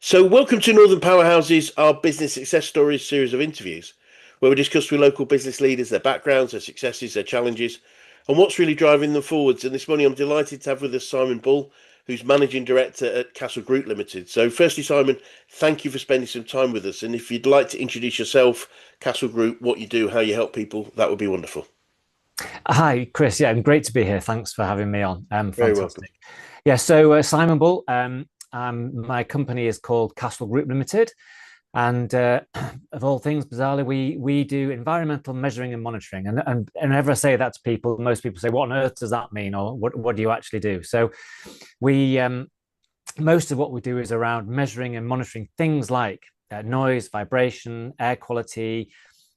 So, welcome to Northern Powerhouses, our business success stories series of interviews, where we discuss with local business leaders their backgrounds, their successes, their challenges, and what's really driving them forwards. And this morning, I'm delighted to have with us Simon Bull, who's Managing Director at Castle Group Limited. So, firstly, Simon, thank you for spending some time with us. And if you'd like to introduce yourself, Castle Group, what you do, how you help people, that would be wonderful. Hi, Chris. Yeah, great to be here. Thanks for having me on. Very welcome. Fantastic. Yeah, so Simon Bull, my company is called Castle Group Limited, and of all things, bizarrely, we do environmental measuring and monitoring. And whenever I say that to people, most people say, "What on earth does that mean?" or "What do you actually do?" So, we most of what we do is around measuring and monitoring things like noise, vibration, air quality,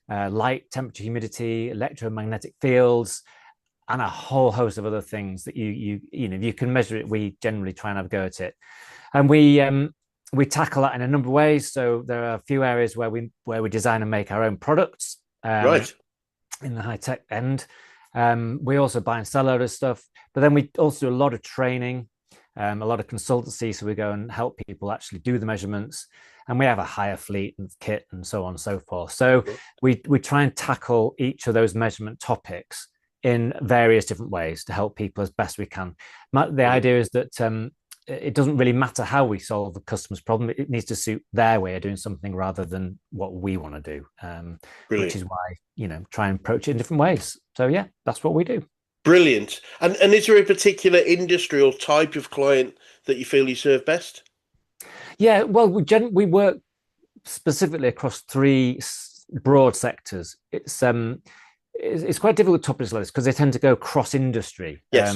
light, temperature, humidity, electromagnetic fields, and a whole host of other things that if you can measure it, we generally try and have a go at it. And we tackle that in a number of ways. So there are a few areas where we design and make our own products Right. in the high tech end. We also buy and sell a lot of stuff, but then we also do a lot of training, a lot of consultancy. So we go and help people actually do the measurements, and we have a hire fleet and kit and so on and so forth. So we try and tackle each of those measurement topics in various different ways to help people as best we can. The idea is that it doesn't really matter how we solve the customer's problem. It needs to suit their way of doing something rather than what we want to do, which Brilliant. is why, try and approach it in different ways. So yeah, that's what we do. Brilliant. And is there a particular industry or type of client that you feel you serve best? Yeah, well, we work specifically across three broad sectors. It's quite difficult topics like this because they tend to go cross industry. Yes.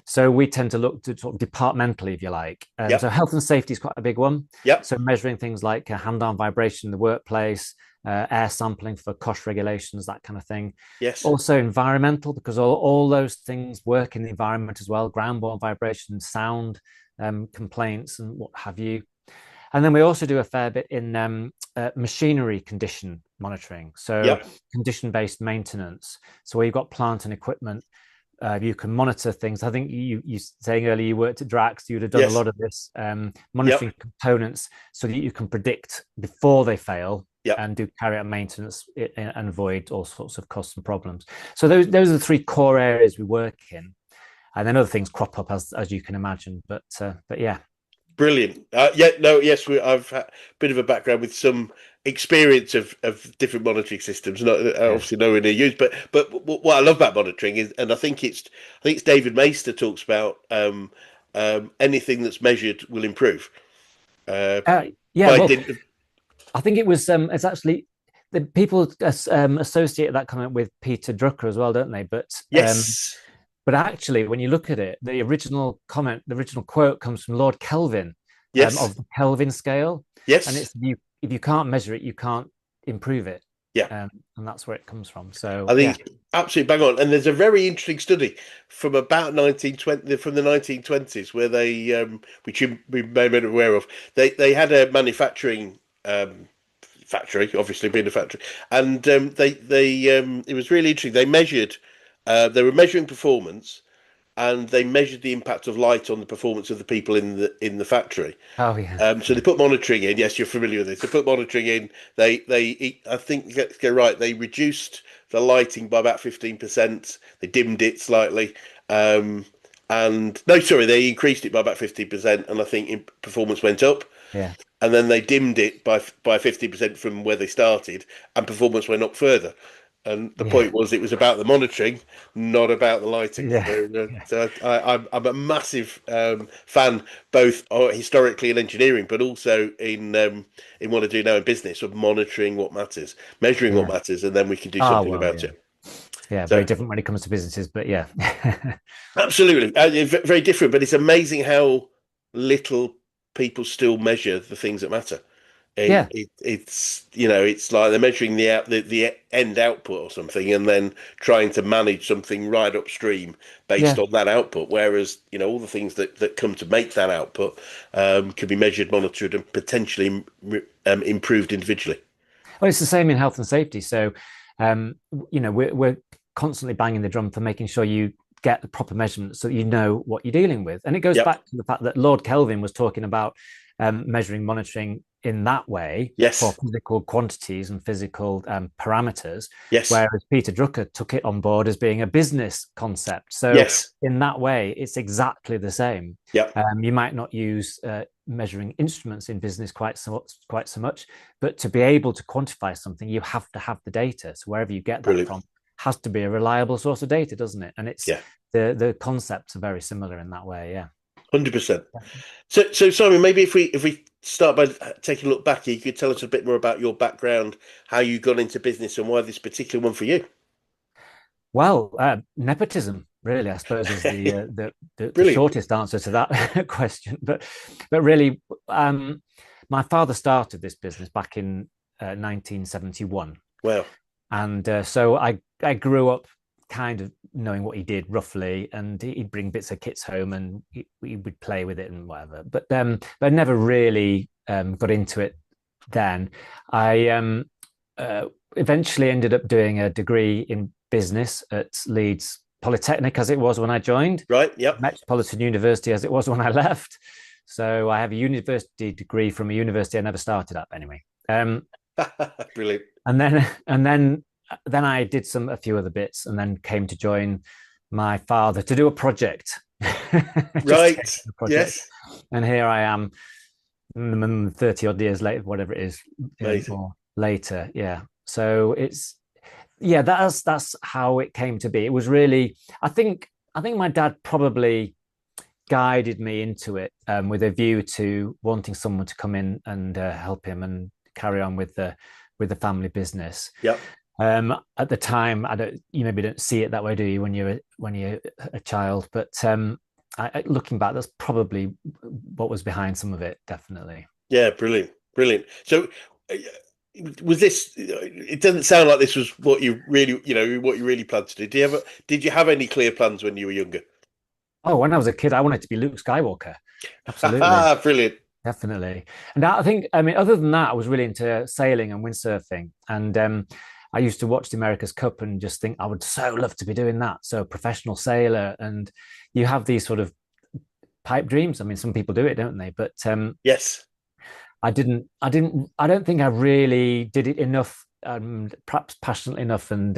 So we tend to look to sort of departmentally, if you like. So Yep. health and safety is quite a big one. Yep. So measuring things like hand-on vibration in the workplace, air sampling for cost regulations, that kind of thing. Yes. Also environmental, because all those things work in the environment as well, groundborne vibration, sound complaints and what have you. And then we also do a fair bit in machinery condition monitoring. So Yep. condition-based maintenance. So where you've got plant and equipment, you can monitor things. I think you saying earlier you worked at Drax, you'd have done a Yes. lot of this Yep. monitoring components so that you can predict before they fail Yep. and do carry out maintenance and avoid all sorts of costs and problems. So those are the three core areas we work in, and then other things crop up as you can imagine. But yeah. Brilliant. Yeah. No. Yes. I've had a bit of a background with some experience of different monitoring systems. Not Yeah. obviously nowhere near used, but what I love about monitoring is, and I think it's David Maister talks about anything that's measured will improve. Uh, Yeah, by well, dint of, I think it's actually the people associate that comment with Peter Drucker as well, don't they? yes. But actually, when you look at it, the original comment, the original quote comes from Lord Kelvin Yes. of the Kelvin scale, and Yes. it's if you can't measure it, you can't improve it, Yeah. and that's where it comes from. So I yeah, think absolutely bang on. And there's a very interesting study from about 1920, from the 1920s, where they, which you we may have been aware of, they had a manufacturing factory, obviously being a factory, and it was really interesting. They were measuring performance, and they measured the impact of light on the performance of the people in the factory. oh yeah, So they put monitoring in. Yes, you're familiar with this. They put monitoring in. I think let's get right. They reduced the lighting by about 15%. They dimmed it slightly. Um, and no, sorry, they increased it by about 15%, and I think performance went up. yeah, And then they dimmed it by 50% from where they started, and performance went up further. And the yeah, point was, it was about the monitoring, not about the lighting. yeah, yeah, So I'm a massive fan, both historically in engineering, but also in what I do now in business, of monitoring what matters, measuring what yeah. matters, and then we can do Oh something well, about yeah, it. yeah. Very So different when it comes to businesses, but yeah, absolutely, very different. But it's amazing how little people still measure the things that matter. yeah, It's like they're measuring the end output or something, and then trying to manage something right upstream based yeah. on that output. Whereas all the things that come to make that output can be measured, monitored, and potentially improved individually. Well, it's the same in health and safety. So, we're constantly banging the drum for making sure you get the proper measurements so that you know what you're dealing with. And it goes Yep. back to the fact that Lord Kelvin was talking about measuring, monitoring in that way for Yes. physical quantities and physical parameters, Yes. whereas Peter Drucker took it on board as being a business concept. So Yes. in that way, it's exactly the same. Yep. You might not use measuring instruments in business quite so much, but to be able to quantify something, you have to have the data. So wherever you get that Brilliant. from has to be a reliable source of data, doesn't it? And it's Yeah. the concepts are very similar in that way. Yeah. 100%. So Simon, maybe if we start by taking a look back, you could tell us a bit more about your background, how you got into business, and why this particular one for you. Well, nepotism, really, I suppose, is the Brilliant. shortest answer to that question. But really, my father started this business back in 1971, Wow. and so I grew up kind of knowing what he did roughly, and he'd bring bits of kits home, and we would play with it and whatever. But I never really got into it then. I uh, eventually ended up doing a degree in business at Leeds Polytechnic, as it was when I joined, Right. Yep. Metropolitan University, as it was when I left. So I have a university degree from a university I never started at anyway. Brilliant. And then I did a few other bits, and then came to join my father to do a project. Just Right. a project, Yes. and here I am, 30 odd years later, whatever it is, Amazing. or later. Yeah. So it's yeah, that's how it came to be. It was really, I think my dad probably guided me into it, with a view to wanting someone to come in and help him and carry on with the family business. Yep. At the time, you maybe don't see it that way, do you, when you're a child? But looking back, that's probably what was behind some of it, definitely. Yeah. Brilliant. Brilliant. So, uh, was this? It doesn't sound like this was what you really, what you really planned to do. Did you have any clear plans when you were younger? Oh, when I was a kid, I wanted to be Luke Skywalker. Absolutely. Ha brilliant. Definitely. And I think, I mean, other than that, I was really into sailing and windsurfing. And I used to watch the America's Cup and just think I would so love to be doing that. So, professional sailor. And you have these sort of pipe dreams. I mean, some people do it, don't they? But Yes. I don't think I really did it enough, perhaps passionately enough, and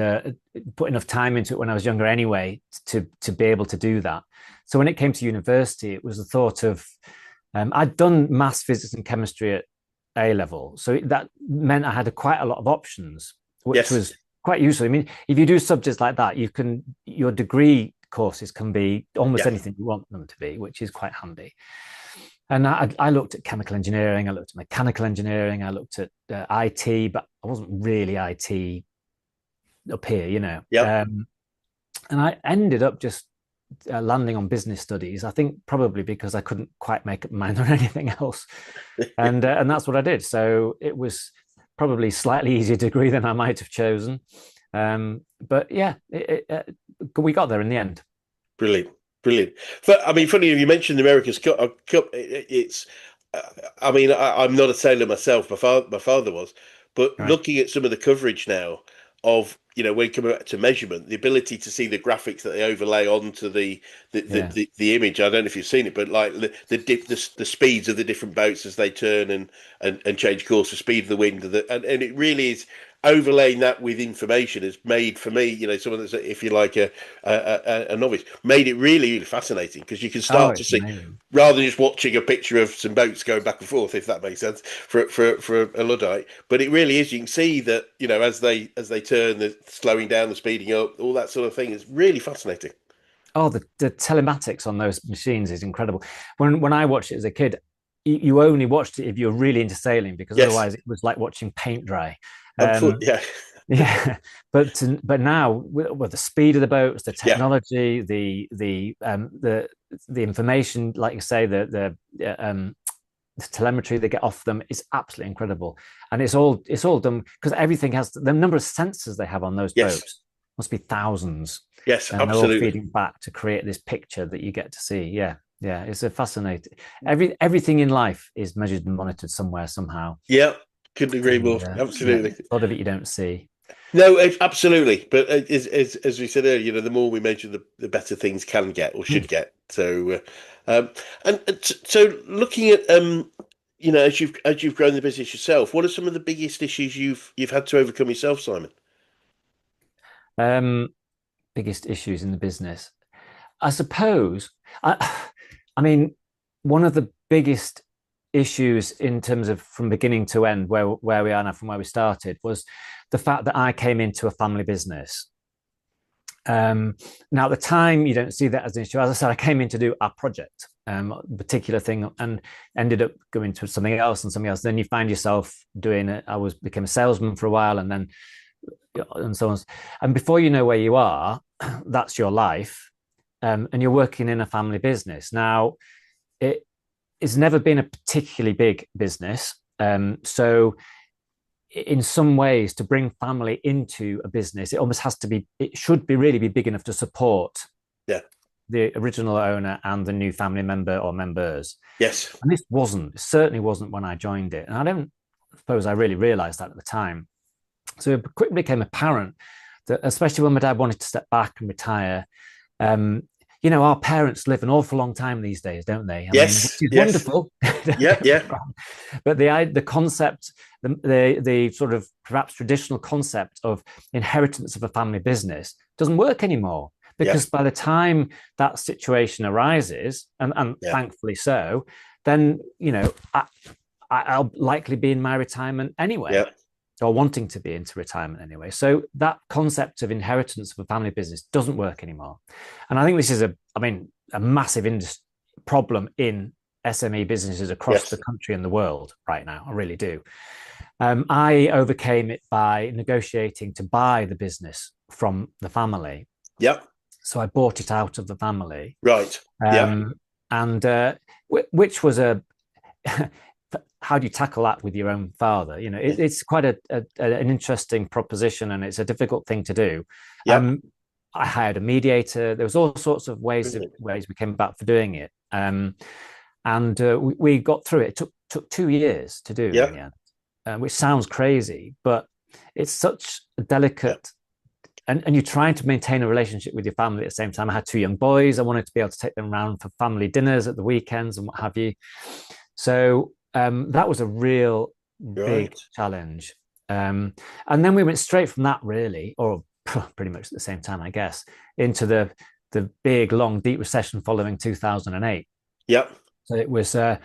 put enough time into it when I was younger anyway, to be able to do that. So when it came to university, it was the thought of, I'd done maths, physics, and chemistry at A level, so that meant I had quite a lot of options, which Yes. was quite useful. I mean, if you do subjects like that, your degree courses can be almost Yeah. anything you want them to be, which is quite handy. And I looked at chemical engineering, I looked at mechanical engineering, I looked at IT, but I wasn't really IT up here, you know. Yep. And I ended up just landing on business studies. I think probably because I couldn't quite make up my mind on anything else, and that's what I did. So it was probably slightly easier degree than I might have chosen, but yeah, we got there in the end. Brilliant, brilliant. I mean, funny you mentioned the America's Cup. It's, uh, I mean, I'm not a sailor myself. My father was, but Right. looking at some of the coverage now of, when you come back to measurement, the ability to see the graphics that they overlay onto Yeah. the image. I don't know if you've seen it, but like the speeds of the different boats as they turn and change course, the speed of the wind, and it really is overlaying that with information has made for me, someone that's, if you like, a novice, made it really, really fascinating because you can Oh, start to it's see, amazing. rather than just watching a picture of some boats going back and forth, if that makes sense for a Luddite. But it really is. You can see that, as they turn, the slowing down, the speeding up, all that sort of thing is really fascinating. Oh, the telematics on those machines is incredible. When I watched it as a kid, you only watched it if you're really into sailing, because Yes, otherwise it was like watching paint dry. Um, yeah, yeah, but now with the speed of the boats, the yeah, technology, the information, like you say, the telemetry they get off them is absolutely incredible, and it's all done because everything has the number of sensors they have on those yes, boats must be thousands, yes, and they're all absolutely. feeding back to create this picture that you get to see. Yeah, yeah, it's a fascinating. Everything in life is measured and monitored somewhere somehow, Yeah, couldn't agree and more. yeah, Absolutely. a lot of it you don't see. No, absolutely. But as we said earlier, the more we measure, the better things can get or Mm. should get. So, and so looking at as you've grown the business yourself, what are some of the biggest issues you've had to overcome yourself, Simon? Um, Biggest issues in the business, I suppose. I mean, one of the biggest issues in terms of from beginning to end, where we are now, from where we started, was the fact that I came into a family business. Now, at the time, you don't see that as an issue. As I said, I came in to do a project, particular thing, and ended up going to something else and something else. Then you find yourself doing it. Became a salesman for a while, and then and so on. And before you know where you are, that's your life, and you're working in a family business. Now, it's never been a particularly big business, so in some ways, to bring family into a business, it should be really be big enough to support Yeah. the original owner and the new family member or members. Yes. And it certainly wasn't when I joined it. And I don't suppose I really realized that at the time. So it quickly became apparent that, especially when my dad wanted to step back and retire, um, our parents live an awful long time these days, don't they? I mean, which Yes. is Yes. wonderful. Yeah. Yeah. But the concept, the sort of perhaps traditional concept of inheritance of a family business doesn't work anymore, Yeah. because by the time that situation arises, and Yeah. thankfully so, then I'll likely be in my retirement anyway, Yeah. or wanting to be into retirement anyway. So that concept of inheritance of a family business doesn't work anymore. And I think this is a massive problem in SME businesses across the Yes. country and the world right now. I really do. I overcame it by negotiating to buy the business from the family. Yeah. So I bought it out of the family, Right. Yeah. um, and which was a how do you tackle that with your own father? It's quite an interesting proposition, and it's a difficult thing to do. Yeah. I hired a mediator. There was all sorts of ways Brilliant. we came about for doing it, and we got through it. It took 2 years to do in Yeah. the end, which sounds crazy, but it's such a Yeah. delicate. And you're trying to maintain a relationship with your family at the same time. I had two young boys. I wanted to be able to take them around for family dinners at the weekends and what have you. So that was a real big Right. challenge. And then we went straight from that, really, or pretty much at the same time, I guess, into the big, long, deep recession following 2008. Yeah. So it was a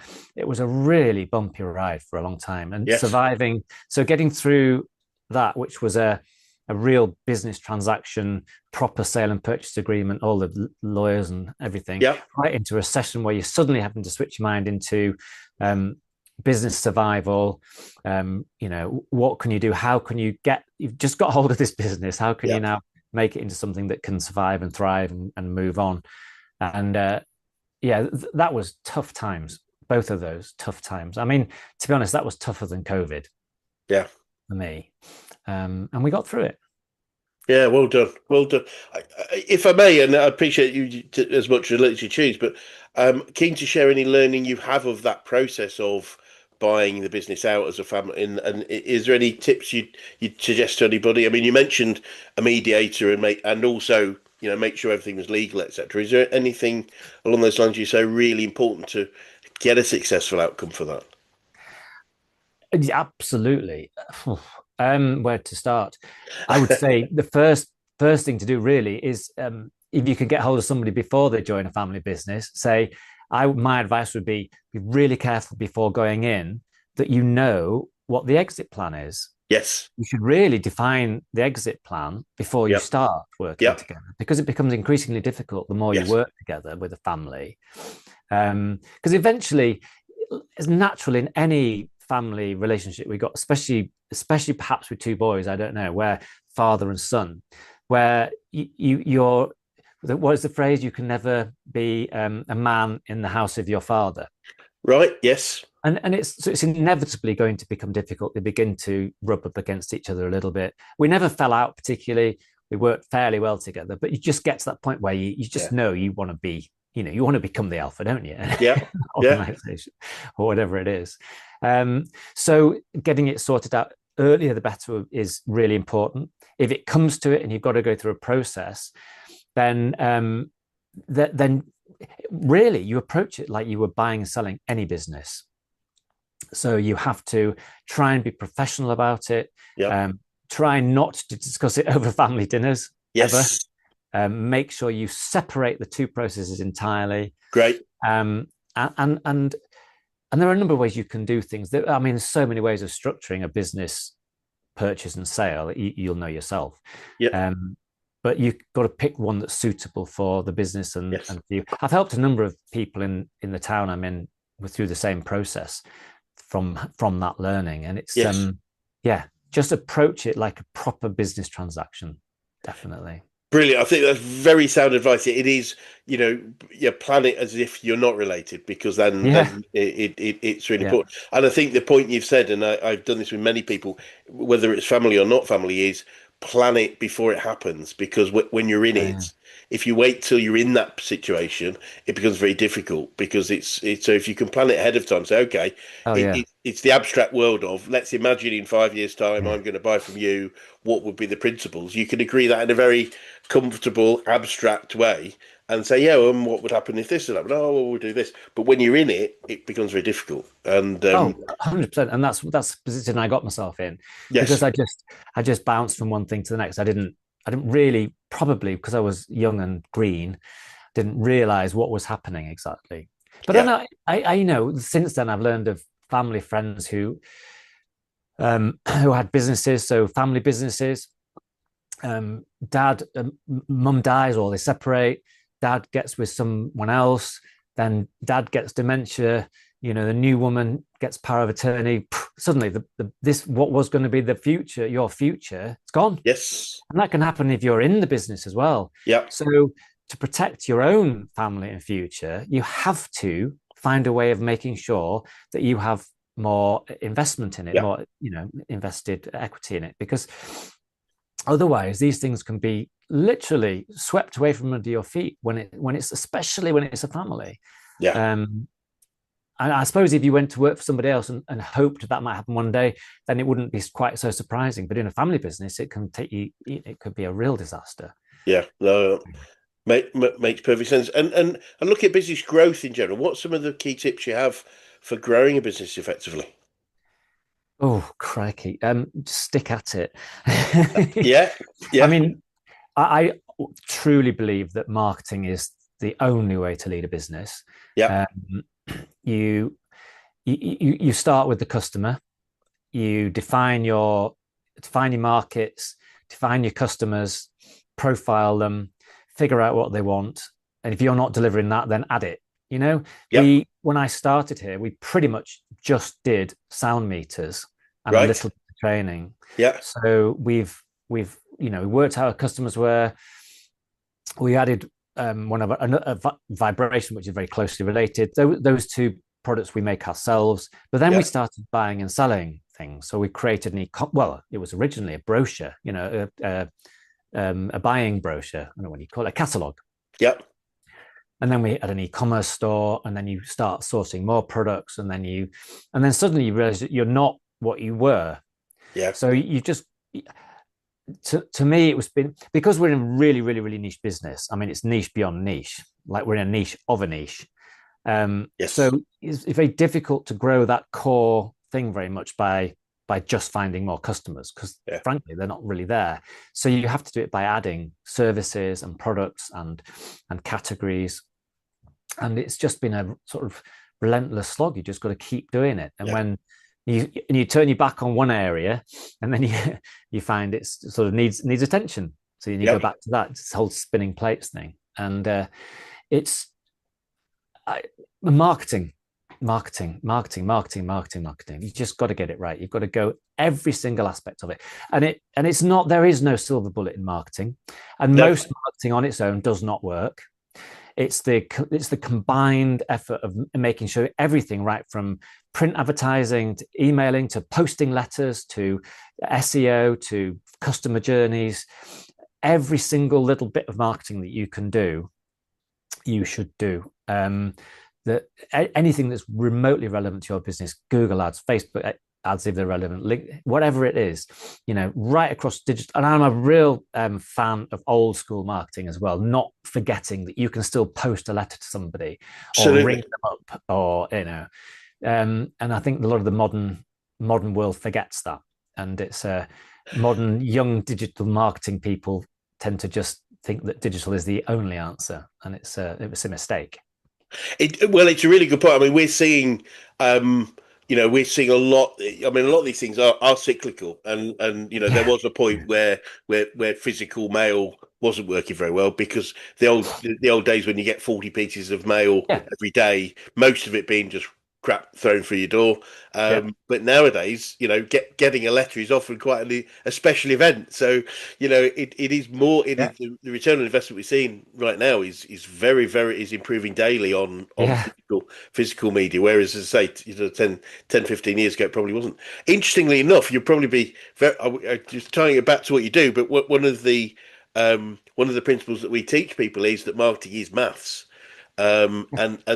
really bumpy ride for a long time, and Yes. surviving. So getting through that, which was a real business transaction, proper sale and purchase agreement, all the lawyers and everything, Yeah. right into a session where you're suddenly having to switch your mind into business survival. What can you do? How can you've just got hold of this business. How can Yeah. you now make it into something that can survive and thrive and move on? And that was tough times. Both of those tough times. I mean, to be honest, that was tougher than COVID Yeah. for me. And we got through it. Yeah, well done, well done. If I may, and I appreciate you as much as you choose, but keen to share any learning you have of that process of buying the business out as a family. And is there any tips you'd suggest to anybody? I mean, you mentioned a mediator and also make sure everything was legal, etc. Is there anything along those lines you say really important to get a successful outcome for that? Absolutely. Where to start? I would say the first thing to do really is, if you can get hold of somebody before they join a family business, say, my advice would be really careful before going in that you know what the exit plan is. Yes. You should really define the exit plan before you Yep. start working Yep. together, because it becomes increasingly difficult the more you Yes. work together with a family. Because eventually, it's natural in any family relationship we got, especially perhaps with two boys, I don't know, where father and son, where you're what is the phrase? You can never be a man in the house of your father. Right. Yes. And it's inevitably going to become difficult. They begin to rub up against each other a little bit. We never fell out particularly. We worked fairly well together, but you just get to that point where you Yeah. just know you want to be, you want to become the alpha, don't you? Yeah. Yeah. Organization or whatever it is. So getting it sorted out earlier, the better, is really important. If it comes to it and you've got to go through a process, then then really you approach it like you were buying and selling any business. So you have to try and be professional about it. Yeah. Try not to discuss it over family dinners ever. Yes. Make sure you separate the two processes entirely. Great. Um, and and and there are a number of ways you can do things. I mean, there's so many ways of structuring a business purchase and sale. You'll know yourself. Yeah. Um, but you've got to pick one that's suitable for the business Yes. and for you. I've helped a number of people in the town I'm in through the same process from that learning, and it's Yes. yeah, just approach it like a proper business transaction. Definitely. Brilliant. I think that's very sound advice. It is, you plan it as if you're not related, because then Yeah, it's really yeah, important. And I think the point you've said, and I've done this with many people, whether it's family or not family, is plan it before it happens. Because when you're in yeah. it, if you wait till you're in that situation, it becomes very difficult. Because it's so if you can plan it ahead of time, say, okay, Oh yeah, it's the abstract world of, let's imagine in 5 years' time yeah. I'm going to buy from you. What would be the principles? You can agree that in a very comfortable, abstract way, and say, yeah, what would happen if this would happen? Oh, well, we'll do this. But when you're in it, it becomes very difficult. And Oh, 100%. And that's the position I got myself in, because yes, I just bounced from one thing to the next. I didn't really, probably because I was young and green, didn't realize what was happening exactly. But then yeah, I know since then I've learned of family friends who had businesses, so family businesses. Dad, mum dies or they separate. Dad gets with someone else. Then dad gets dementia. The new woman gets power of attorney. Suddenly, this what was going to be the future, your future, it's gone. yes, And that can happen if you're in the business as well. yeah, So to protect your own family and future, you have to find a way of making sure that you have more investment in it, yeah, more, invested equity in it, because otherwise these things can be literally swept away from under your feet when it's especially when it's a family. yeah. Um, and I suppose if you went to work for somebody else and hoped that might happen one day, then it wouldn't be quite so surprising. But in a family business, it can take you. It could be a real disaster. Yeah. No, makes perfect sense. And look at business growth in general. What's some of the key tips you have for growing a business effectively? Oh, crikey! Stick at it. Yeah, I yeah, mean, I truly believe that marketing is the only way to lead a business. yeah, Um, you, you start with the customer. You define your markets, define your customers, profile them, figure out what they want, and if you're not delivering that, then add it. yeah. When I started here, we pretty much just did sound meters and a Right. little bit of training. Yeah, So we've we worked out our customers were. We added one of a vibration, which is very closely related. Those two products we make ourselves, but then we yeah, started buying and selling things. So we created well, it was originally a brochure, a buying brochure. I don't know what you call it, a catalog. yeah, And then we had an e-commerce store, and then you start sourcing more products, and then suddenly you realize that you're not what you were. yeah. So you just to me, it was been because we're in a really, really, really niche business. I mean, it's niche beyond niche. Like we're in a niche of a niche. So Yes. it's very difficult to grow that core thing very much by just finding more customers, because Yeah. frankly they're not really there. So you have to do it by adding services and products and categories, and it's just been a sort of relentless slog. You just got to keep doing it, and Yeah. when you turn your back on one area, and then you find it sort of needs attention, so then you go Yeah. back to that. It's this whole spinning plates thing, and it's I, marketing, marketing. You just got to get it right. You've got to go every single aspect of it, and it's not. There is no silver bullet in marketing, and No. most marketing on its own does not work. It's the combined effort of making sure everything, right from print advertising to emailing to posting letters to SEO to customer journeys, every single little bit of marketing that you can do, you should do. That anything that's remotely relevant to your business, Google ads, Facebook ads if they're relevant, link, whatever it is, right across digital. And I'm a real fan of old school marketing as well, not forgetting that you can still post a letter to somebody or ring Absolutely. them up, or And I think a lot of the modern world forgets that, and it's modern young digital marketing people tend to just think that digital is the only answer, and it was a mistake. Well, it's a really good point. I mean, um, we're seeing a lot. I mean, a lot of these things are cyclical, and there Yeah, was a point yeah, where physical mail wasn't working very well because the old days when you get 40 pieces of mail yeah, every day, most of it being just crap thrown through your door. yeah, But nowadays, getting a letter is often quite a special event. So, it is more. It yeah, is the return on investment we're seeing right now is very, very is improving daily on yeah, physical media. Whereas, as I say, 10, 15 years ago, it probably wasn't. Interestingly enough, you'll probably be just tying it back to what you do. But one of the principles that we teach people is that marketing is maths. And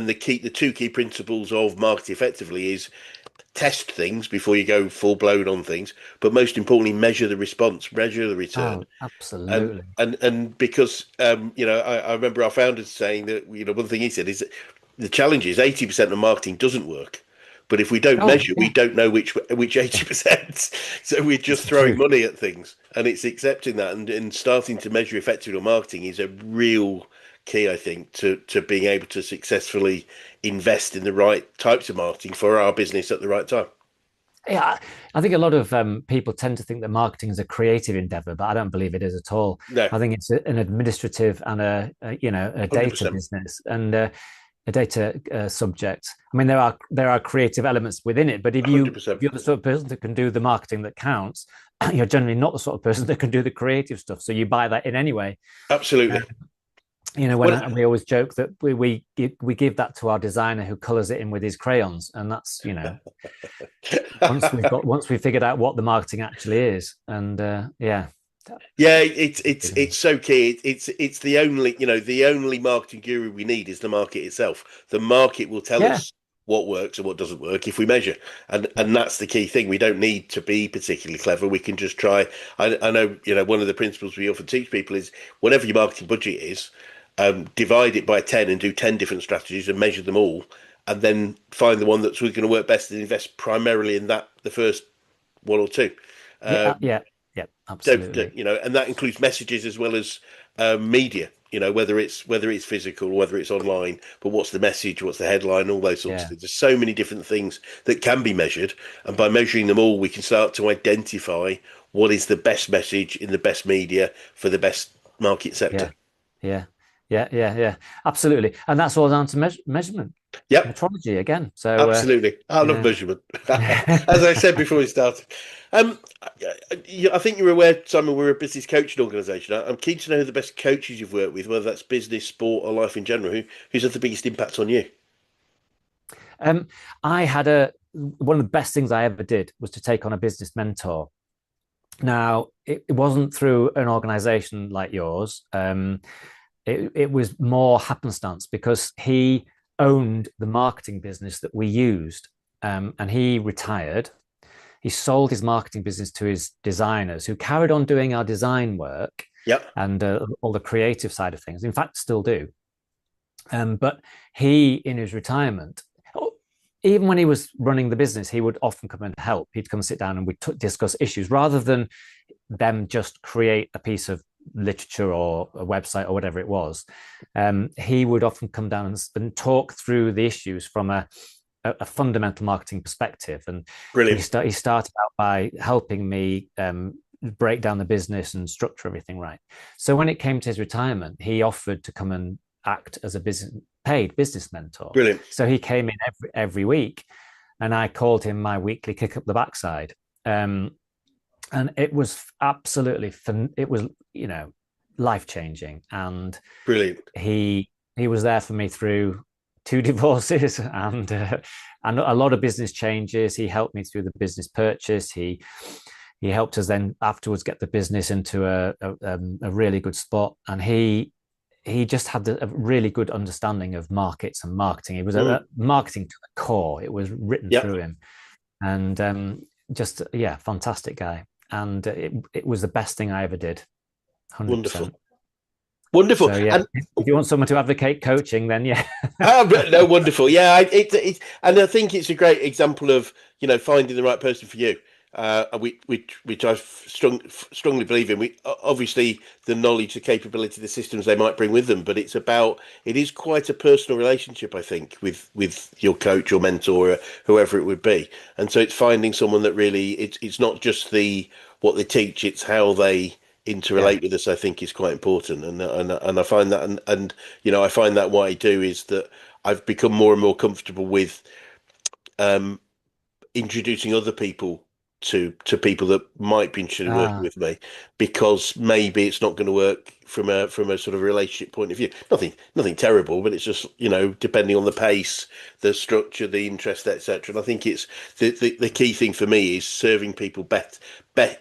the two key principles of marketing effectively is test things before you go full blown on things, but most importantly, measure the response, measure the return. oh, And absolutely. and because I remember our founder saying that one thing he said is that the challenge is 80% of marketing doesn't work. But if we don't Oh, measure, we yeah, don't know which yeah, 80%. So we're it's just the throwing truth. money at things. And it's accepting that and starting to measure effectively on marketing is a real key, I think, to being able to successfully invest in the right types of marketing for our business at the right time. Yeah, I think a lot of people tend to think that marketing is a creative endeavor, but I don't believe it is at all. No, I think it's an administrative and a data 100%. business and a data subject. I mean, there are creative elements within it, but if you if 100%. you're the sort of person that can do the marketing that counts, you're generally not the sort of person that can do the creative stuff. So you buy that in anyway. Absolutely. When Well, we always joke that we give that to our designer who colors it in with his crayons, and that's once we've figured out what the marketing actually is, and yeah, yeah, it's so key. It's the only marketing guru we need is the market itself. The market will tell yeah, us what works and what doesn't work if we measure, and yeah, and that's the key thing. We don't need to be particularly clever. We can just try. I know one of the principles we often teach people is whatever your marketing budget is, divide it by 10 and do 10 different strategies and measure them all, and then find the one that's going to work best and invest primarily in that the first one or two. yeah, Um, yeah, yeah, don't, absolutely, and that includes messages as well as media. Whether it's physical or whether it's online, but what's the message, what's the headline, all those sorts of yeah, things. There's so many different things that can be measured, and by measuring them all, we can start to identify what is the best message in the best media for the best market sector. yeah, yeah, yeah, absolutely, and that's all down to measurement, Yep, metrology again. So absolutely. I love yeah. measurement. As I said before we started, I think you're aware, Simon, we're a business coaching organisation. I'm keen to know who the best coaches you've worked with, whether that's business, sport, or life in general. Who's had the biggest impact on you? Um, I had a one of the best things I ever did was to take on a business mentor. Now, it wasn't through an organization like yours. It was more happenstance because he owned the marketing business that we used. And he retired. He sold his marketing business to his designers who carried on doing our design work Yep, and all the creative side of things. In fact, still do. But he, in his retirement, even when he was running the business, he would often come and help. He'd come sit down and we'd discuss issues rather than them just create a piece of literature or a website or whatever it was. He would often come down and talk through the issues from a fundamental marketing perspective. And brilliant, he started out by helping me break down the business and structure everything right. So when it came to his retirement, he offered to come and act as a paid business mentor. brilliant, So he came in every week, and I called him my weekly kick up the backside. And it was absolutely fun. It was life changing, and brilliant, he was there for me through two divorces and a lot of business changes. He helped me through the business purchase. He helped us then afterwards get the business into a really good spot, and he just had a really good understanding of markets and marketing. It was a marketing to the core. It was written yep, through him, and just yeah, fantastic guy. And it was the best thing I ever did, wonderful. 100%. Wonderful. So yeah, And if you want someone to advocate coaching, then yeah. but no, wonderful. Yeah, and I think it's a great example of finding the right person for you. Which I strongly believe in. Obviously the knowledge, the capability, the systems they might bring with them, but it is quite a personal relationship, I think, with your coach or mentor, or whoever it would be. And so it's finding someone that really it's not just the what they teach, it's how they Yeah. interrelate with us. I think is quite important, and I find that, and I find that what I do is that I've become more and more comfortable with um, introducing other people to people that might be interested in working Ah, with me, because maybe it's not going to work from a sort of relationship point of view. Nothing terrible, but it's just depending on the pace, the structure, the interest, etc. And I think it's the key thing for me is serving people bet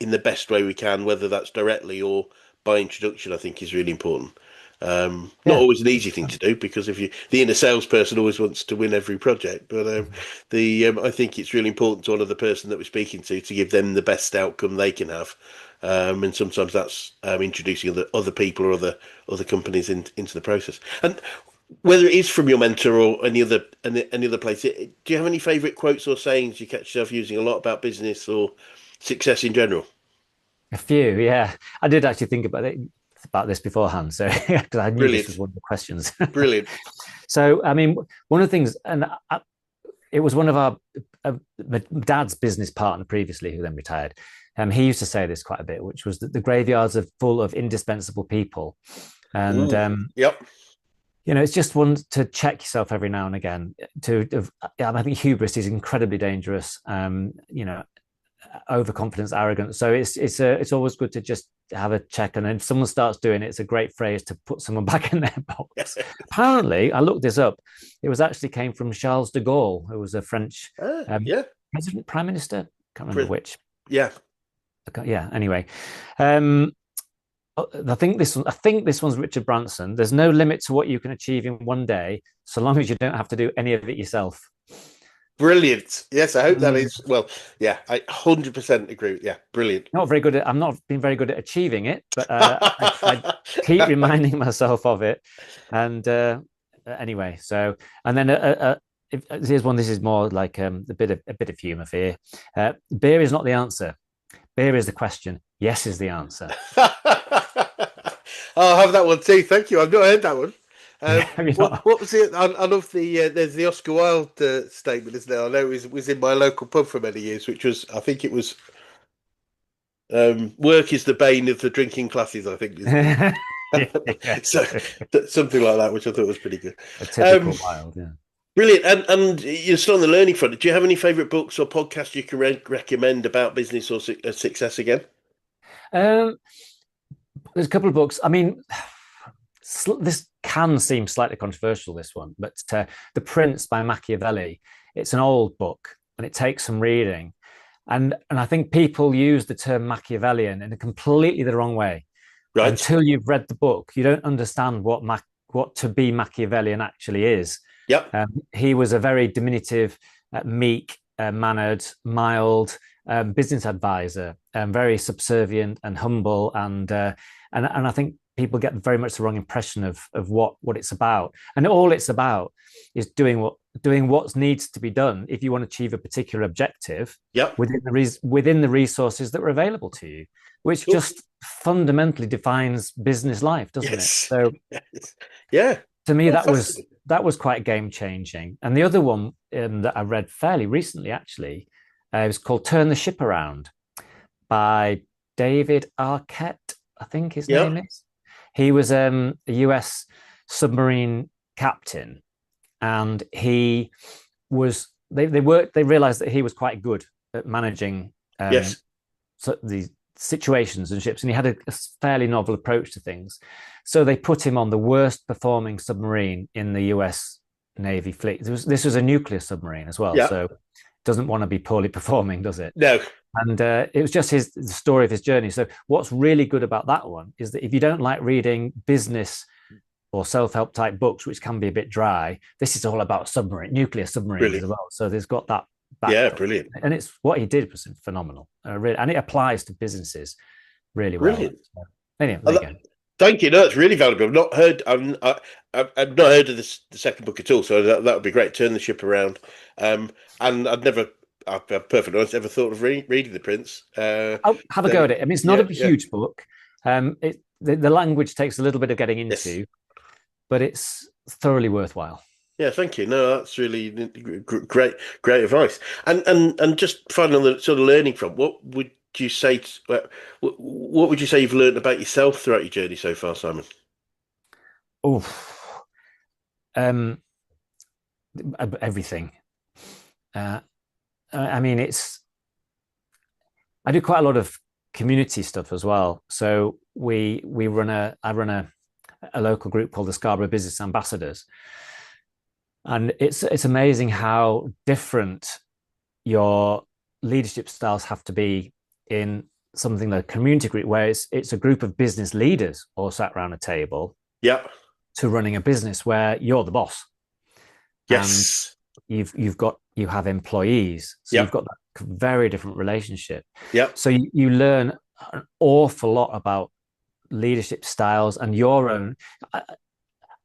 in the best way we can, whether that's directly or by introduction. I think is really important. Not yeah. always an easy thing to do, because if you the inner salesperson always wants to win every project, but the I think it's really important to honour the person that we're speaking to give them the best outcome they can have, and sometimes that's introducing other people or other companies into the process. And whether it is from your mentor or any other place, do you have any favourite quotes or sayings you catch yourself using a lot about business or success in general? A few, yeah. I did actually think about this beforehand, so because I knew this was Brilliant, one of the questions. brilliant. So, I mean, one of the things, and it was one of my dad's business partner previously, who then retired. He used to say this quite a bit, which was that the graveyards are full of indispensable people, and Ooh, yep. it's just one to check yourself every now and again. I think hubris is incredibly dangerous. Overconfidence, arrogance. So it's always good to just have a check, and then if someone starts doing it, it's a great phrase to put someone back in their box. Apparently, I looked this up. It was actually came from Charles de Gaulle, who was a French Yeah. president, prime minister. Can't remember which. Yeah. Yeah. Anyway, um, I think this one's Richard Branson. There's no limit to what you can achieve in one day, so long as you don't have to do any of it yourself. Brilliant. Yes, I hope that Mm. is well. Yeah, I 100% agree. Yeah, brilliant. Not very good at. I'm not been very good at achieving it, but I keep reminding myself of it. And anyway, so and then here's one. This is more like a bit of humor for you. Beer is not the answer. Beer is the question. Yes is the answer. I'll have that one too. Thank you. I've not heard that one. Have you What not? what was it? I love there's the Oscar Wilde statement, isn't there? I know it was in my local pub for many years, which was I think it was work is the bane of the drinking classes. I think is so Yes. something like that, which I thought was pretty good. A Um, typical Wild, yeah. Brilliant. And you're still on the learning front. Do you have any favourite books or podcasts you can recommend about business or success again? Um, there's a couple of books. I mean, this can seem slightly controversial, this one, but The Prince by Machiavelli, it's an old book and it takes some reading. And I think people use the term Machiavellian in a completely the wrong way. Right. Until you've read the book, you don't understand what to be Machiavellian actually is. Yep. He was a very diminutive, meek, mannered, mild business advisor, very subservient and humble, and I think people get very much the wrong impression of what it's about. And all it's about is doing what needs to be done if you want to achieve a particular objective Yep. within the resources that are available to you, which Cool. just fundamentally defines business life, doesn't it? Yes. So Yes. Yeah. to me, Oh, that fascinating. was quite game changing. And the other one that I read fairly recently, actually, was called "Turn the Ship Around" by David Arquette, I think his Yeah. name is. He was a US submarine captain, and he was they realized that he was quite good at managing Yes. these situations and ships, and he had a fairly novel approach to things. So they put him on the worst performing submarine in the US Navy fleet. This was a nuclear submarine as well, Yeah. so it doesn't want to be poorly performing, does it? No. And it was just the story of his journey. So what's really good about that one is that if you don't like reading business or self-help type books, which can be a bit dry, this is all about nuclear submarines as Brilliant. well. So there's got that Yeah. backdrop, Brilliant. and it's what he did was phenomenal, really, and it applies to businesses really well. Brilliant. So, anyway, I, there you lo- go. Thank you. No, it's really valuable. I've not heard. I've not heard of this the second book at all. So that would be great. Turn the ship around. Um, and I'd never, I'll be perfectly honest, ever thought of reading The Prince. Oh, have a So go at it. I mean, it's not yeah, a yeah, huge book. The language takes a little bit of getting yes, into, but it's thoroughly worthwhile. yeah. Thank you. No, that's really great advice. And just finally on the sort of learning front, what would you say? What would you say you've learned about yourself throughout your journey so far, Simon? Oh, um, everything. Uh, I mean, I do quite a lot of community stuff as well. So I run a local group called the Scarborough Business Ambassadors, and it's amazing how different your leadership styles have to be in something like a community group, where it's a group of business leaders all sat around a table, Yeah. to running a business where you're the boss, and Yes. you have employees, so you've Yep. got that very different relationship. Yep. So you learn an awful lot about leadership styles and your own.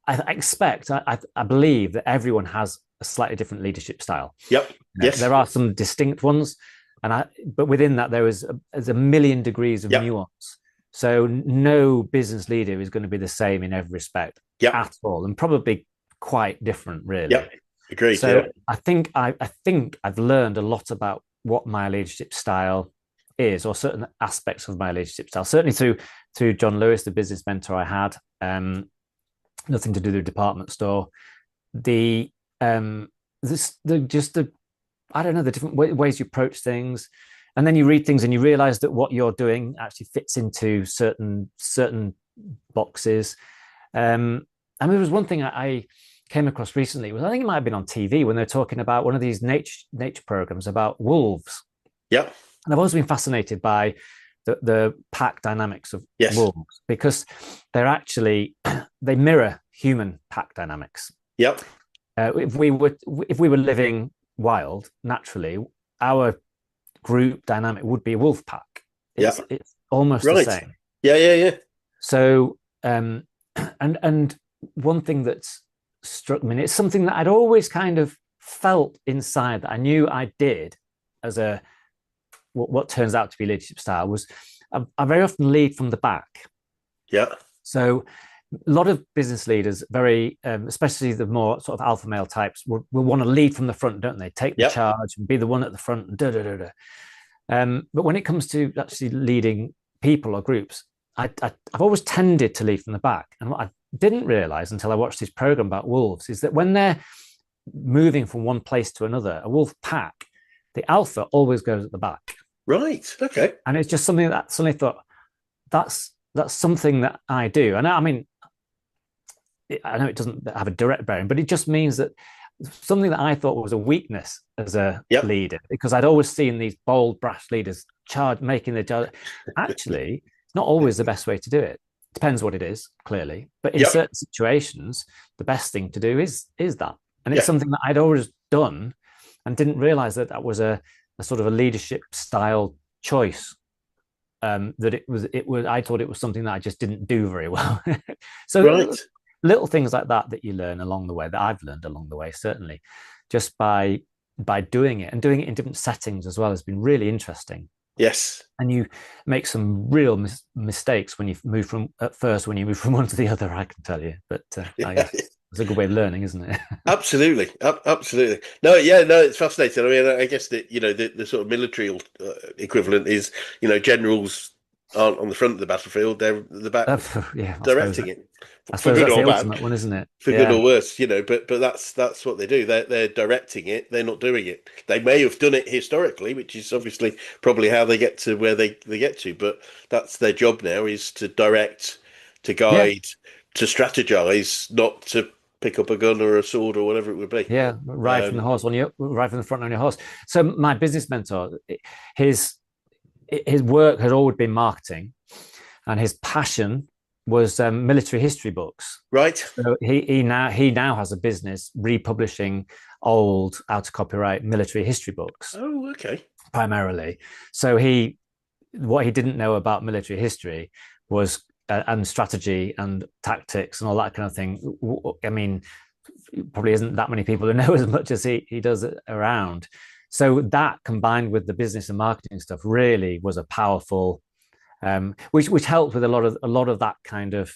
I believe that everyone has a slightly different leadership style. Yep. Yes. There are some distinct ones, but within that there's a million degrees of Yep. nuance. So no business leader is going to be the same in every respect Yep. at all, and probably quite different, really. Yep. Agreed. So Yeah. I think I've learned a lot about what my leadership style is, or certain aspects of my leadership style. Certainly through John Lewis, the business mentor I had. Nothing to do with the department store. The just the I don't know, the different ways you approach things, and then you read things and you realize that what you're doing actually fits into certain boxes. I mean, there was one thing I came across recently. I think it might have been on TV when they're talking about one of these nature programs about wolves. Yep. And I've always been fascinated by the pack dynamics of Yes. wolves, because they're actually they mirror human pack dynamics. Yep. If we were living wild naturally, our group dynamic would be a wolf pack. Yep. It's almost the Right. same. Yeah. Yeah. Yeah. So and one thing that's struck me, and it's something that I'd always kind of felt inside that I knew I did as a what turns out to be leadership style, was I very often lead from the back. Yeah. So a lot of business leaders, very especially the more sort of alpha male types, will want to lead from the front, don't they? Take the Yep. charge and be the one at the front. And da, da, da, da. But when it comes to actually leading people or groups, I've always tended to lead from the back. And what I didn't realize until I watched this program about wolves is that when they're moving from one place to another, a wolf pack, the alpha always goes at the back. Right. Okay. And it's just something that suddenly thought, that's something that I do. And I mean, I know it doesn't have a direct bearing, but it just means that something that I thought was a weakness as a Yep. leader, because I'd always seen these bold, brash leaders making the charge. Actually, it's not always the best way to do it. Depends what it is, clearly. But in Yep. certain situations, the best thing to do is that. And it's Yeah. something that I'd always done and didn't realize that that was a sort of a leadership style choice. That it was I thought it was something that I just didn't do very well. Right. So little things like that you learn along the way, that I've learned along the way, certainly, just by doing it, and doing it in different settings as well, has been really interesting. Yes. And you make some real mistakes when you move from at first when you move from one to the other, I can tell you. But I Yeah. guess it's a good way of learning, isn't it? Absolutely. Absolutely. No. Yeah. No. It's fascinating. I mean, I guess that the sort of military equivalent is generals aren't on the front of the battlefield; they're at the back Yeah, directing it, I for suppose good that's or the bad. ultimate one, isn't it? For good Yeah, or worse, but that's what they do. They're directing it. They're not doing it. They may have done it historically, which is obviously probably how they get to where they get to. But that's their job now, is to direct, to yeah, guide, to strategize, not to pick up a gun or a sword or whatever it would be. yeah. Ride from the Um, horse ride from the front on your horse. So my business mentor, his his work had always been marketing, and his passion was military history books. right. So he now has a business republishing old, out of copyright military history books Oh, okay. primarily. So what he didn't know about military history was and strategy and tactics and all that kind of thing. I mean, probably isn't that many people who know as much as he does around. So that combined with the business and marketing stuff really was a powerful, which helped with a lot of that kind of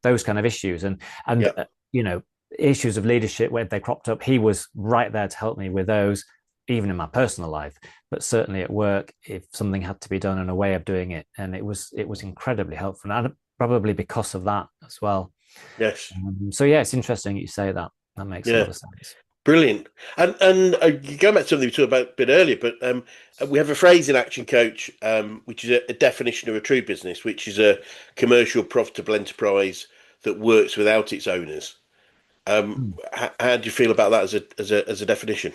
those kind of issues and Yeah. you know, issues of leadership where they cropped up. He was right there to help me with those, even in my personal life, but certainly at work if something had to be done and a way of doing it, and it was incredibly helpful, and probably because of that as well. Yes. So yeah, it's interesting you say that. That makes a Yeah. lot of sense. Brilliant. And going back to something we talked about a bit earlier, but we have a phrase in Action Coach, which is a definition of a true business, which is a commercial, profitable enterprise that works without its owners. Mm. How do you feel about that as a definition?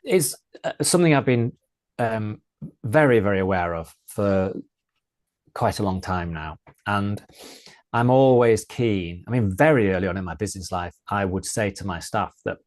It's something I've been um, very, very aware of for quite a long time now. And I'm always keen. I mean, very early on in my business life, I would say to my staff that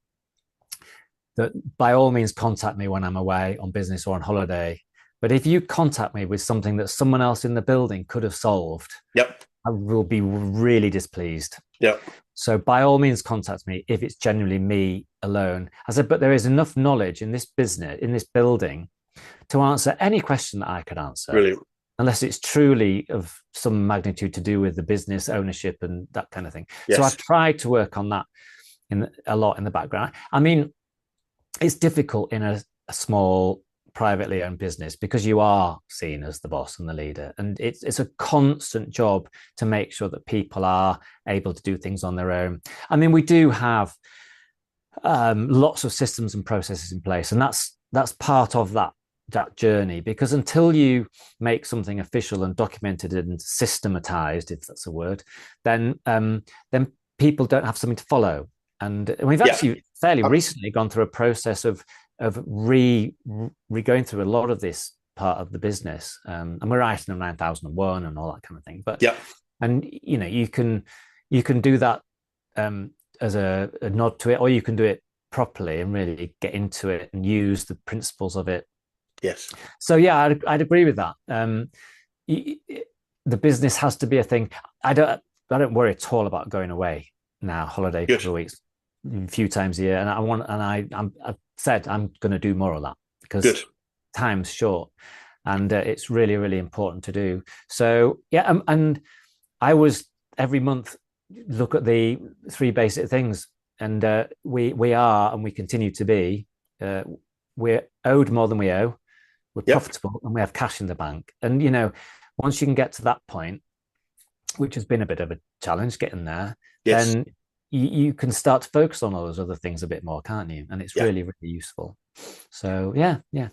by all means contact me when I'm away on business or on holiday. But if you contact me with something that someone else in the building could have solved, Yep. I will be really displeased. Yep. So by all means contact me if it's genuinely me alone. I said, but there is enough knowledge in this business, in this building, to answer any question that I could answer, Brilliant. unless it's truly of some magnitude to do with the business ownership and that kind of thing. So I've Yes. tried to work on that a lot in the background. I mean, it's difficult in a small privately owned business because you are seen as the boss and the leader, and it's a constant job to make sure that people are able to do things on their own. I mean, we do have lots of systems and processes in place, and that's part of that journey, because until you make something official and documented and systematized, if that's a word, then people don't have something to follow. And we've Yeah. actually fairly recently gone through a process of going through a lot of this part of the business, and we're writing on 9001 and all that kind of thing. But Yeah. and you know, you can do that as a nod to it, or you can do it properly and really get into it and use the principles of it. Yes. So yeah, I'd agree with that. The business has to be a thing. I don't worry at all about going away now, holiday a Good. couple of weeks, a few times a year, and I've said I'm going to do more of that Good. because time's short, and it's really, really important to do. So yeah, and I was every month look at the three basic things, and we are and we continue to be. We're owed more than we owe. We're Yep. profitable, and we have cash in the bank. And you know, once you can get to that point, which has been a bit of a challenge getting there, Yes. then you can start to focus on all those other things a bit more, can't you? And it's Yeah. really, really useful. So yeah, yeah.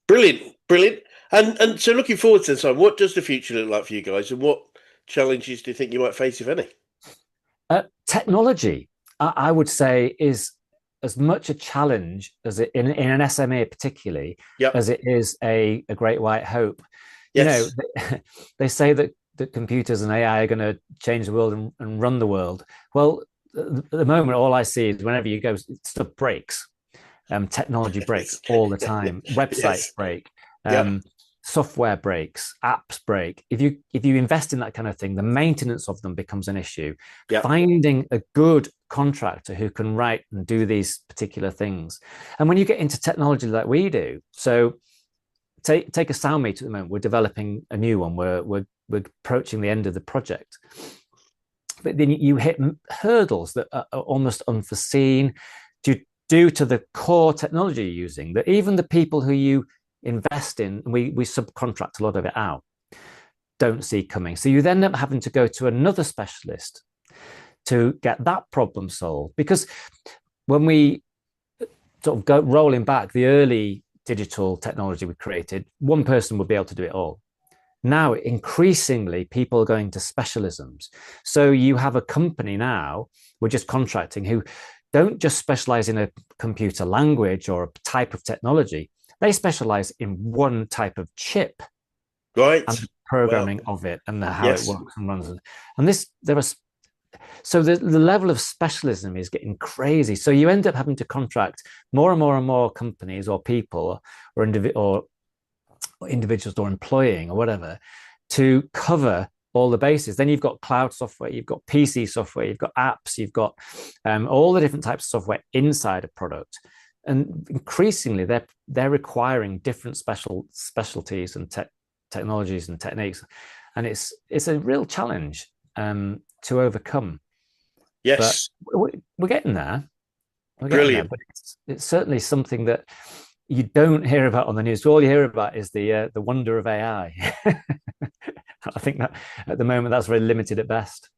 Brilliant. Brilliant. And so looking forward to this time, what does the future look like for you guys, and what challenges do you think you might face, if any? Technology, I would say, is as much a challenge as it in an SME particularly Yep. as it is a great white hope. You know, Yes. they say that computers and AI are going to change the world and run the world. Well, at the moment, all I see is whenever you go, stuff breaks. Technology breaks all the time. Websites Yes. break. Yep. Software breaks, apps break. If you invest in that kind of thing, the maintenance of them becomes an issue. Yep. Finding a good contractor who can write and do these particular things, and when you get into technology like we do, so take a sound meter at the moment. We're developing a new one. We're approaching the end of the project, but then you hit hurdles that are almost unforeseen due to the core technology you're using. That even the people who you invest in, and we subcontract a lot of it out, don't see coming. So you then end up having to go to another specialist to get that problem solved. Because when we sort of go rolling back, the early digital technology we created, one person would be able to do it all. Now, increasingly, people are going to specialisms. So you have a company now, we're just contracting, who don't just specialize in a computer language or a type of technology. They specialize in one type of chip Right. and the programming Well, of it and how it yes. works and runs. And the level of specialism is getting crazy. So you end up having to contract more and more and more companies or people or individuals or employing or whatever to cover all the bases. Then you've got cloud software, you've got PC software, you've got apps, you've got all the different types of software inside a product. And increasingly, they're requiring different specialties and technologies and techniques, and it's a real challenge to overcome. But Yes, we're getting there. We're getting there. brilliant. But it's certainly something that you don't hear about on the news. All you hear about is the wonder of AI. I think that at the moment that's very limited at best.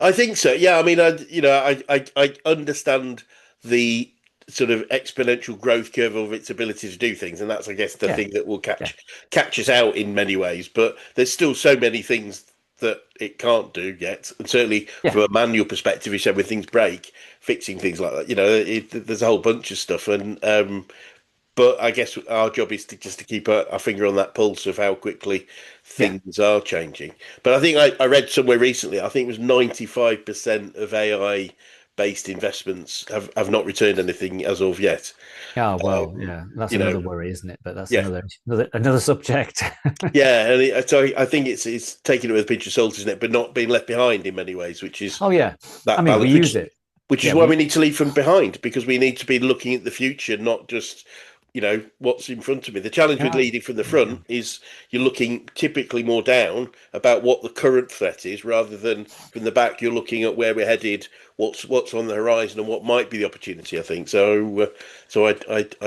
I think so. Yeah, I mean, I understand the sort of exponential growth curve of its ability to do things, and that's, I guess, the Yeah, thing that will yeah, catch us out in many ways. But there's still so many things that it can't do yet, and certainly yeah, from a manual perspective, you said when things break, fixing things like that, there's a whole bunch of stuff, and but I guess our job is to just to keep our finger on that pulse of how quickly yeah. things are changing. But I think I read somewhere recently, I think it was 95% of AI based investments have not returned anything as of yet. Oh well, Um, yeah. That's you know, another worry, isn't it? But that's yeah, another subject. yeah, and so I think it's taking it with a pinch of salt, isn't it? But not being left behind in many ways, which is Oh yeah. I that mean, we balance, use it. which is Yeah, why we we need to leave from behind because we need to be looking at the future, not just, what's in front of me. The challenge with yeah, leading from the yeah. front is you're looking typically more down about what the current threat is rather than from the back. You're looking at where we're headed, what's on the horizon, and what might be the opportunity. I think so. So I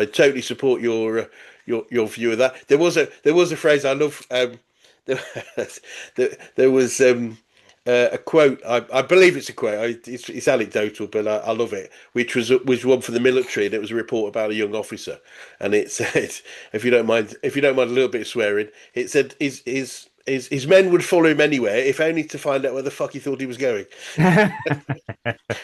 totally support your view of that. There was a phrase I love. There, there was a quote. I believe it's a quote. It's anecdotal, but I love it. Which was one for the military, and it was a report about a young officer. And it said, if you don't mind a little bit of swearing, it said his men would follow him anywhere, if only to find out where the fuck he thought he was going,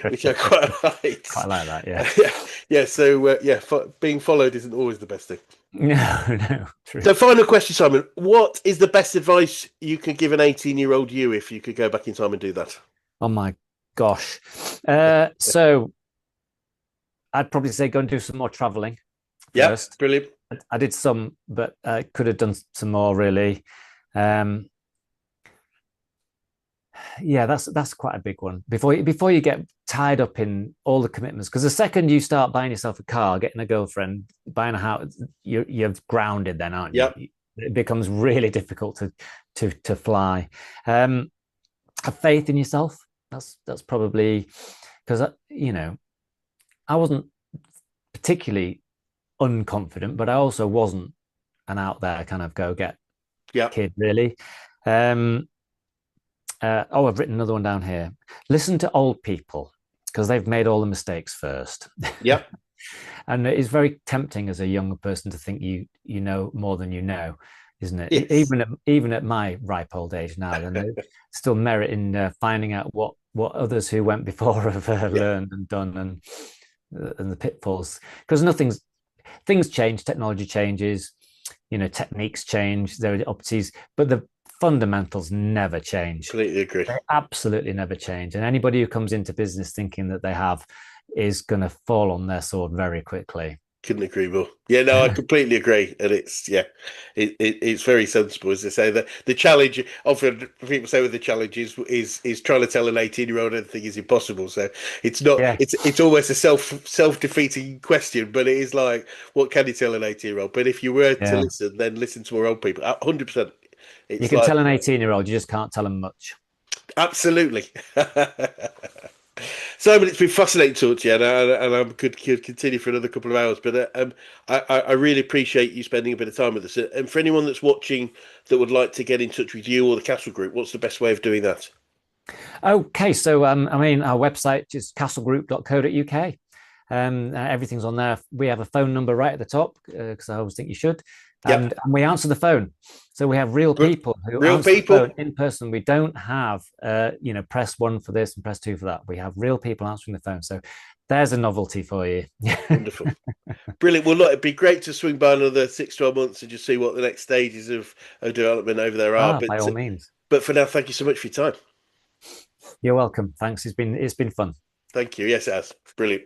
which I quite Quite liked. like that, yeah. Yeah, yeah. So yeah, being followed isn't always the best thing. No, no, true. So, final question, Simon. What is the best advice you could give an 18-year-old you if you could go back in time and do that? Oh my gosh. So I'd probably say go and do some more traveling Yeah, first. brilliant. I did some, but I could have done some more really. Um, yeah, that's quite a big one. Before you get tied up in all the commitments, because the second you start buying yourself a car, getting a girlfriend, buying a house, you're grounded then, aren't you? Yeah, It becomes really difficult to fly. Have faith in yourself. That's probably because I wasn't particularly unconfident, but I also wasn't an out there kind of go get yeah, kid really. Um, I've written another one down here. Listen to old people because they've made all the mistakes first. yeah. And it's very tempting as a younger person to think you know more than you know, isn't it? Yes. Even at my ripe old age now, then there's still merit in finding out what others who went before have Yeah, learned and done and the pitfalls because things change, technology changes, techniques change, there are opportunities, but the fundamentals never change. completely agree. They absolutely never change. And anybody who comes into business thinking that they have is going to fall on their sword very quickly. Couldn't agree more. Yeah, no, I completely agree, and it's very sensible, as they say. That the challenge, often people say with the challenge is trying to tell an 18-year-old anything is impossible. So it's not. Yeah, It's almost a self-defeating question, but it is like, what can you tell an 18-year-old? But if you were to yeah. listen, then listen to more old people. 100%. You It's can like tell an 18-year-old, you just can't tell them much. absolutely. Simon, it's been fascinating to talk to you, and I could continue for another couple of hours. But I really appreciate you spending a bit of time with us. And for anyone that's watching that would like to get in touch with you or the Castle Group, what's the best way of doing that? Okay, so I mean, our website is castlegroup.co.uk. Everything's on there. We have a phone number right at the top because I always think you should, Yep, and we answer the phone. So we have real R- people who real answer the phone people. in person. We don't have, press one for this and press two for that. We have real people answering the phone. So there's a novelty for you. Wonderful, brilliant. Well, look, it'd be great to swing by another 6 to 12 months and just see what the next stages of development over there are. By But all means, but for now, thank you so much for your time. you're welcome. Thanks. It's been fun. Thank you. Yes, it has. Brilliant.